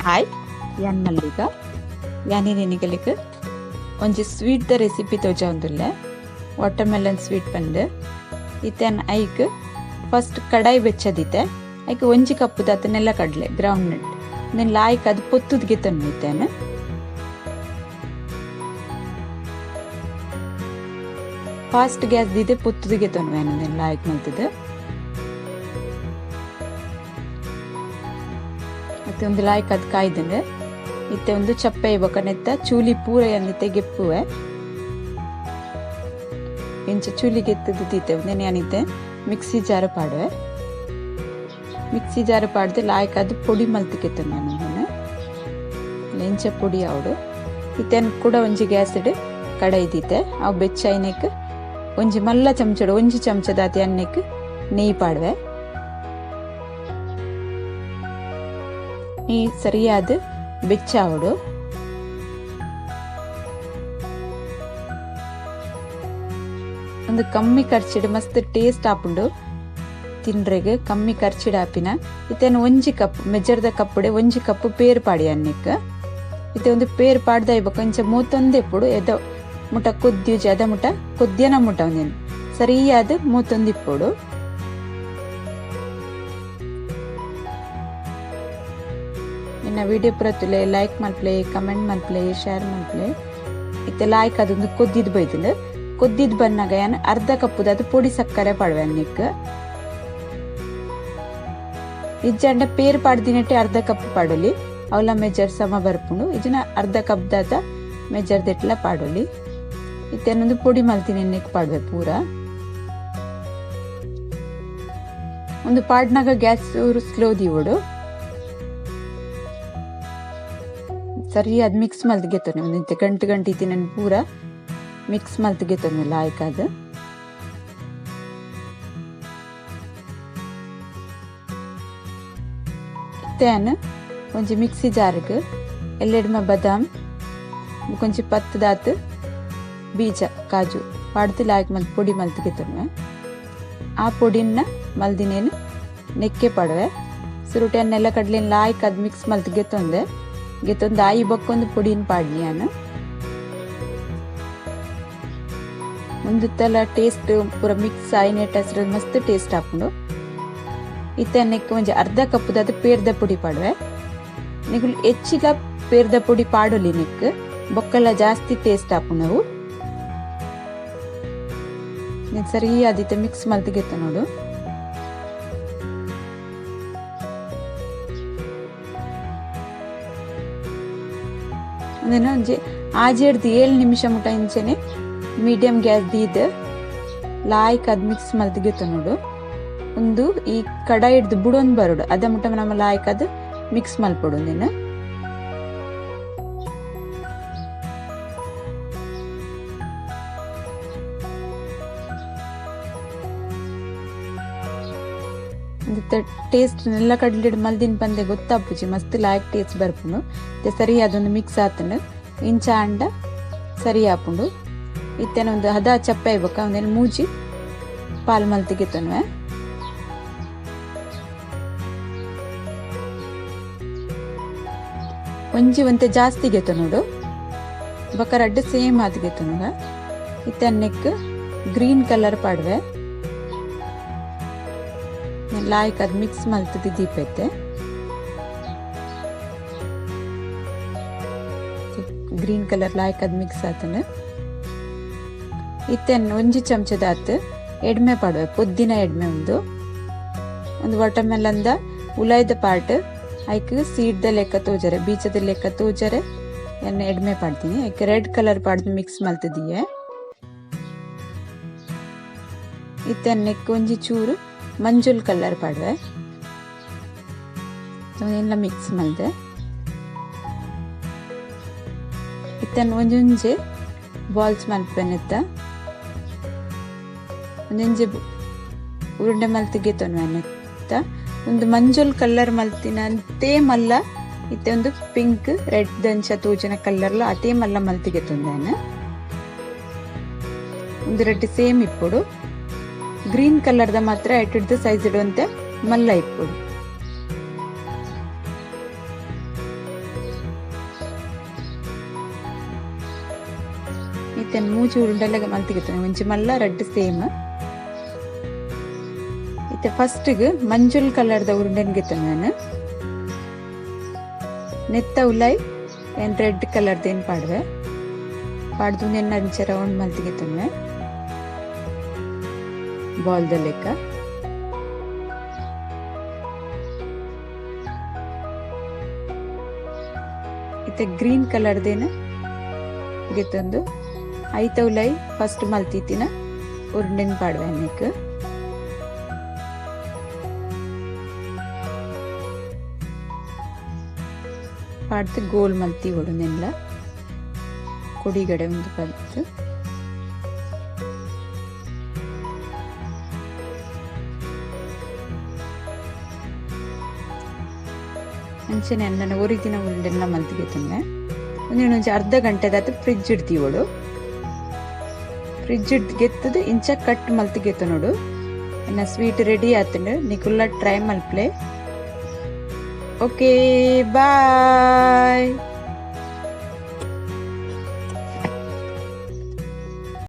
Hi ಯಾನ್ ಮಲ್ಲಿಗ ಯಾನಿನಿಗಳಿಗೆ ಒಂಜಿ ಸ್ವೀಟ್ ದ ರೆಸಿಪಿ ತೋಜಾವುಂದುಲ್ಲೆ ವಾಟರ್ ಮೆಲನ್ ಸ್ವೀಟ್ ಪಂಡ್ ಇತ್ತೆನ್ ಐಕ್ ಫಸ್ಟ್ ಕಡಾಯಿ ಬೆಚ್ಚದಿತ್ತೆ ಐಕ್ ಒಂಜಿ ಕಪ್ಪು ದಾತ ನೆಲ್ಲ ಕಡ್ಲೆ ಗ್ರೌಂಡ್ ನಟ್ ನೆನ್ ಲಾಯ್ಕ್ ಅದು ಪೊತ್ತುದ್ಗೆ ತಂದಿತ್ತೇನೆ ಫಾಸ್ಟ್ ಗ್ಯಾಸ್ ದಿದೆ ಪೊತ್ತುದಿಗೆ ತಂದ್ವೇನು ನೆನ್ ಲಾಯ್ಕ್ ಮಲ್ತದ ಮತ್ತೆ ಒಂದು ಲಾಯ್ಕ್ ಅದು ಕಾಯ್ದಂಡೆ ಇತ್ತೆ ಒಂದು ಚಪ್ಪೆ ಬೊಕನೆತ್ತ ಚೂಲಿ ಪೂರ ಎಂದಿತ್ತೆ ಗೆಪ್ಪುವೆ ಎಂಚ ಚೂಲಿ ಗೆತ್ತದು ತೀತೆ ಒಂದೇನೆ ಅನಿತೆ ಮಿಕ್ಸಿ ಜಾರು ಪಾಡುವೆ ಮಿಕ್ಸಿ ಜಾರು ಪಾಡ್ದೆ ಲಾಯ್ಕ್ ಅದು ಪೊಡಿ ಮಲ್ತಿಕೆತ್ತು ನಾನು ಎಂಚ ಪೊಡಿ ಅವಡು ಇತ್ತೆನ್ ಕೂಡ ಒಂಜಿ ಗ್ಯಾಸ್ ಇಡು ಕಡಾಯಿ ದೀತೆ ಅವು ಬೆಚ್ಚ ಐನೆಕ್ ಒಂಜಿ ಮಲ್ಲ ಚಮಚಡು ಒಂಜಿ ಚಮಚದಾತಿ ಅನ್ನೆಕ್ ನೆಯ್ಯಿ ಪಾಡುವೆ ಈ ಸರಿಯಾದ ಬೆಚ್ಚ ಅವಡು ಒಂದು ಕಮ್ಮಿ ಖರ್ಚಿಡು ಮಸ್ತ್ ಟೇಸ್ಟ್ ಆಪುಂಡು ತಿನ್ರೆಗೆ ಕಮ್ಮಿ ಖರ್ಚಿಡು ಆಪಿನ ಇತ್ತೇನು ಒಂಜಿ ಕಪ್ ಮೆಜರ್ದ ಕಪ್ಪುಡೆ ಒಂಜಿ ಕಪ್ಪು ಪೇರು ಪಾಡಿ ಅನ್ನೆಕ್ ಇತ್ತೆ ಒಂದು ಪೇರು ಪಾಡ್ದ ಇವಾಗ ಕೊಂಚ ಮೂತೊಂದೆ ಪುಡು ಎದ ಮುಟ ಕೊದ್ದಿಯುಜಿ ಅದ ಮುಟ ಕೊದ್ಯನ ಮುಟ ಒಂದೇನು ಸರಿಯಾದ ಮೂತೊಂದಿಪ್ಪುಡು ಇನ್ನ ವಿಡಿಯೋ ಪುರತ್ತುಲೆ ಲೈಕ್ ಮಲ್ಪ್ಲೆ ಕಮೆಂಟ್ ಮಲ್ಪ್ಲೆ ಶೇರ್ ಮಲ್ಪ್ಲೆ ಇತ್ತೆ ಲಾಯ್ಕ್ ಅದೊಂದು ಕೊದ್ದಿದ್ ಬೈತಂದು ಕೊದ್ದಿದ್ ಬನ್ನಾಗ ಏನು ಅರ್ಧ ಕಪ್ಪುದ ಅದು ಪೊಡಿ ಸಕ್ಕರೆ ಪಾಡುವೆ ಅನ್ನಿಕ್ ಇಜ್ಜಂಡ ಪೇರು ಪಾಡ್ದಿನಟ್ಟೆ ಅರ್ಧ ಕಪ್ ಪಾಡೋಲಿ ಅವಲ ಮೆಜರ್ ಸಮ ಬರ್ಪುಂಡು ಇಜ್ಜಿನ ಅರ್ಧ ಕಪ್ ದಾತ ಮೆಜರ್ ದೆಟ್ಲ ಪಾಡೋಲಿ ಇತ್ತೇನೊಂದು ಪೊಡಿ ಮಲ್ತಿನ ಎಣ್ಣೆಕ್ ಪಾಡುವೆ ಪೂರ ಒಂದು ಪಾಡ್ನಾಗ ಗ್ಯಾಸ್ ಸ್ಲೋ ದೀವೋಡು ಸರಿ ಅದು ಮಿಕ್ಸ್ ಮಲ್ತಿಗೆ ತೊನೆ ಒಂದು ಗಂಟು ಇತ್ತಿನ ಪೂರ ಮಿಕ್ಸ್ ಮಲ್ತಿಗೆ ತೊನೆ ಲಾಯ್ಕ್ ಅದು ಇತ್ತೇನು ಒಂಜಿ ಮಿಕ್ಸಿ ಜಾರ್ಗ್ ಎಲ್ಲೆಡ್ಮ ಬದಾಮ್ ಕೊಂಚ ಪತ್ತದಾತ್ ಬೀಜ ಕಾಜು ಪಾಡ್ದು ಲಾಯ್ಕ್ ಮಲ್ತ್ ಪೊಡಿ ಮಲ್ತಿಗೆ ತೊನೆ ಆ ಪೊಡಿನ ಮಲ್ದಿನೇನು ನೆಕ್ಕೆ ಪಡುವೆ ಸುರುಟೆ ನೆಲ್ಲ ಕಡ್ಲಿನ ಲಾಯ್ಕ್ ಅದು ಮಿಕ್ಸ್ ಮಲ್ತಿಗೆ ತೊಂದೆ ಗೆತ್ತೊಂದು ಆಯಿ ಬಕ್ಕೊಂದು ಪುಡಿನ ಪಾಡ್ನಿ ನಾನು ಒಂದು ತಲ ಟೇಸ್ಟ್ ಪೂರ ಮಿಕ್ಸ್ ಆಯ್ನೆಟ್ ಹಸ್ರ ಮಸ್ತ್ ಟೇಸ್ಟ್ ಹಾಕೊಂಡು ಇತ್ತ ನೆಕ್ ಒಂಜಿ ಅರ್ಧ ಕಪ್ಪುದ ಅದು ಪೇರ್ದ ಪುಡಿ ಪಾಡುವೆ ನಿಗುಲು ಹೆಚ್ಚಿಲ ಪೇರ್ದ ಪುಡಿ ಪಾಡೋಲಿ ನೆಕ್ ಬೊಕ್ಕಲ್ಲ ಜಾಸ್ತಿ ಟೇಸ್ಟ್ ಹಾಕೊಂಡು ನೀನು ಸರಿ ಆದಿತ್ತೆ ಮಿಕ್ಸ್ ಮಲ್ತಿಗೆತ್ತ ನೋಡು ಒಂಜಿ ಆಜೆಡ್ದು 7 ನಿಮಿಷ ಮುಟ ಇಂಚೆನೆ ಮೀಡಿಯಂ ಗ್ಯಾಸ್ ದೀದ್ ಲಾಯ್ಕ್ ಅದು ಮಿಕ್ಸ್ ಮಲ್ತಿಗೆತ್ತ ನೋಡು ಒಂದು ಈ ಕಡಾಯಿ ಹಿಡ್ದು ಬುಡೊಂದು ಬರೋಡು ಅದ ಮುಟ ನಮ್ಮ ಲಾಯ್ಕ್ ಅದು ಮಿಕ್ಸ್ ಮಲ್ಪೊಡು ನೀನು ಟೇಸ್ಟ್ ನೆಲ್ಲ ಕಡ್ಲಿಡ್ ಮಲ್ದಿನ ಬಂದೆ ಗೊತ್ತಾಪುಜಿ ಮಸ್ತ್ ಲಾಯ್ಕ್ ಟೇಸ್ಟ್ ಬರ್ಪುಂಡು ಸರಿ ಅದೊಂದು ಮಿಕ್ಸ್ ಆತಂಡು ಇಂಚ ಅಂಡ ಸರಿ ಆಪುಂಡು ಇತ್ತೇನ ಒಂದು ಹದ ಚಪ್ಪೆ ಇರ್ಬೇಕ ಒಂದೇನು ಮೂಜಿ ಪಾಲ್ ಮಲ್ತಿಗೆ ತನ್ವೆ ಒಂಜಿ ಒಂತೆ ಜಾಸ್ತಿ ಗೆತ ನೋಡು ಬಕ ರಡ್ಡು ಸೇಮ್ ಆದ್ಗೆತ ನೋಡ ಇತ್ತನ್ನೆಕ್ ಗ್ರೀನ್ ಕಲರ್ ಪಾಡ್ವೆ ಲಾಯ್ಕ್ ಅದು ಮಿಕ್ಸ್ ಮಲ್ತದಿ ದೀಪೈತೆ ಗ್ರೀನ್ ಕಲರ್ ಲಾಯ್ಕ್ ಅದು ಮಿಕ್ಸ್ ಆತನ ಇತ್ತೇನು ಒಂಜಿ ಚಮಚದಾತ್ ಎಡ್ಮೆ ಪಾಡುವೆ ಪುದ್ದಿನ ಎಡ್ಮೆ ಒಂದು ವಾಟರ್ ಮೆಲನ್ದ ಉಲಾಯ್ದ ಪಾರ್ಟ್ ಐಕ್ ಸೀಡ್ದ ಲೆಕ್ಕ ತೋಜರೆ ಬೀಜದ ಲೆಕ್ಕ ತೋಜರೆ ಎಣ್ಣೆ ಎಡ್ಮೆ ಪಾಡ್ತೀನಿ ಐಕ್ ರೆಡ್ ಕಲರ್ ಪಾಡ್ದು ಮಿಕ್ಸ್ ಮಲ್ತದಿಯೆ ಇತ್ತೆನ್ನೆಕ್ ಒಂಜಿ ಚೂರು ಮಂಜುಲ್ ಕಲರ್ ಪಾಡುವೆ ಎಲ್ಲ ಮಿಕ್ಸ್ ಮಲ್ದೆ ಇತ್ತನ್ನು ಒಂಜೊಂಜೆ ಬಾಲ್ಸ್ ಮಲ್ಪೆನೆತ್ತ ಒಂದೊಂಜೆ ಉರುಂಡೆ ಮಲ್ತಿಗೆ ತೊನ್ವೆನೆತ್ತ ಒಂದು ಮಂಜುಲ್ ಕಲರ್ ಮಲ್ತಿನಂತೆ ಮಲ್ಲ ಇತ್ತೆ ಒಂದು ಪಿಂಕ್ ರೆಡ್ ದಂಚ ತೂಜನ ಕಲರ್ಲ ಅದೇ ಮಲ್ಲ ಮಲ್ತಿಗೆ ತೊಂದೇನೆ ಒಂದು ರೆಡ್ ಸೇಮ್ ಇಪ್ಪುಡು ಗ್ರೀನ್ ಕಲರ್ದ ಮಾತ್ರ ಎಟ್ಟಿಡ್ದು ಸೈಜ್ ಇಡುವಂತೆ ಮಲ್ಲ ಇಪ್ಪುಡು ಇತ್ತೆ ಮೂಜಿ ಉರುಂಡೆಲ್ಲ ಮಲ್ತಿಗೆ ಒಂಚಿ ಮಲ್ಲ ರೆಡ್ ಸೇಮ್ ಇತ್ತೆ ಫಸ್ಟ್ಗೆ ಮಂಜುಲ್ ಕಲರ್ದ ಉರುಂಡೆನ್ಗೆ ನಾನು ನೆತ್ತ ಉಲಾಯ್ ಏನು ರೆಡ್ ಕಲರ್ದೇನು ಪಾಡ್ವೆ ಪಾಡ್ದು ನೆನ್ನ ಅಂಚ ರೌಂಡ್ ಮಲ್ತಿಗೆ ತಂದೆ ಬಾಲ್ದ ಲೆಕ್ಕ ಇತ್ತೆ ಗ್ರೀನ್ ಕಲರ್ದೇನು ಗೆತ್ತೊಂದು ಐತ ಉಲೈ ಫಸ್ಟ್ ಮಲ್ತಿತ್ತಿನ ಉರುಂಡೆನ್ ಪಾಡ್ವೆ ಅನ್ನಕ್ಕೆ ಪಾಡ್ದು ಗೋಲ್ ಮಲ್ತಿ ಹೊಡನೆಲ್ಲ ಕೊಡಿಗಡೆ ಒಂದು ಪಲ್ತು ಅಂಚನೆ ನನ್ನ ಒರಿಜಿನ ಉರುಂಡೆಲ್ಲ ಮಲ್ತಿಗೆ ತಂದೆ ಒಂದೊಂದು ಅರ್ಧ ಗಂಟೆದಾತು ಫ್ರಿಜ್ ಇಡ್ತೀವಳು ಫ್ರಿಜ್ ಗೆತ್ತದು ಇಂಚ ಕಟ್ ಮಲ್ತಿಗೆತ್ತು ನೋಡು ಇನ್ನ ಸ್ವೀಟ್ ರೆಡಿ ಆತಂಡು ನಿಕುಲ್ಲ ಟ್ರೈ ಮಲ್ಪ್ಲೆ ಓಕೆ ಬಾಯ್.